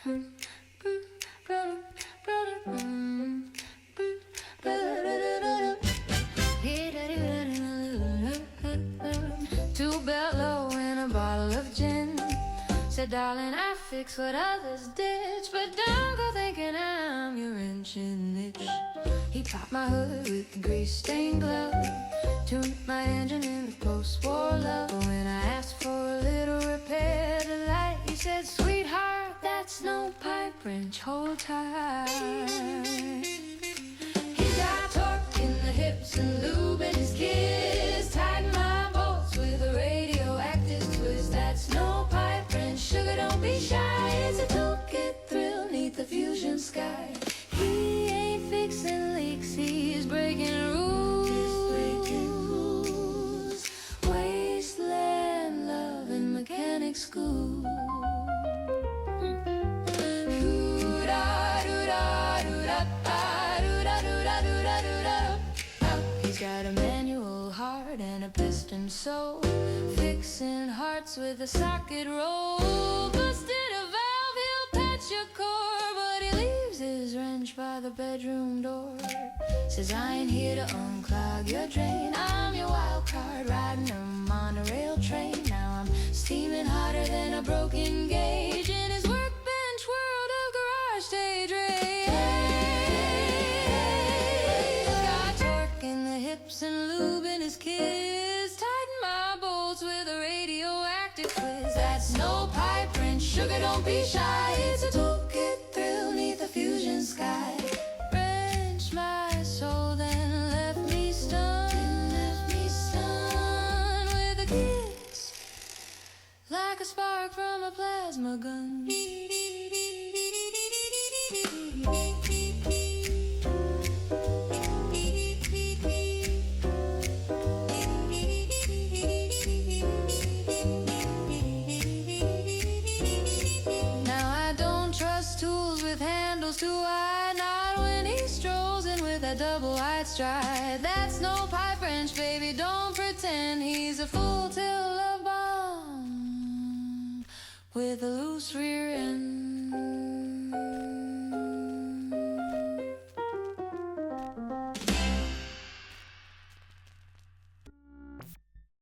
Two belt low and a bottle of gin. Said, darling, I fix what others ditch, but don't go thinking I'm your inch and itch. He popped my hood with a grease-stained glove, tuned my engine in the post-war love. But when I asked for a little repair to light, he said, sweetheart, that's no pipe wrench, hold tight. He's got torque in the hips and lube in his kiss. Tighten my bolts with a radioactive twist. That's no pipe wrench, sugar, don't be shy. It's a toolkit thrill neath the fusion sky. He ain't fixing leaks, he's breaking rules. Wasteland love and mechanic school. He's got a manual heart and a piston soul, fixing hearts with a socket roll. Busted a valve, he'll patch your core, but he leaves his wrench by the bedroom door. Says, I ain't here to unclog your drain, I'm your wild card riding a monorail train. Now I'm steaming hotter than a broken gauge in his workbench world of garage stage rage. He's got torque in the hips and lube in his kiss. Tighten my bolts with a radioactive twist. That's no pipe wrench, sugar, don't be shy. It's a toolkit thrill neath the fusion sky. Wrenched my soul, then left me stunned. With a kiss, like a spark from a plasma gun. Too wide, not when he strolls in with that double wide stride. That's no pipe wrench, baby, don't pretend. He's a full tilt love bomb with a loose rear end.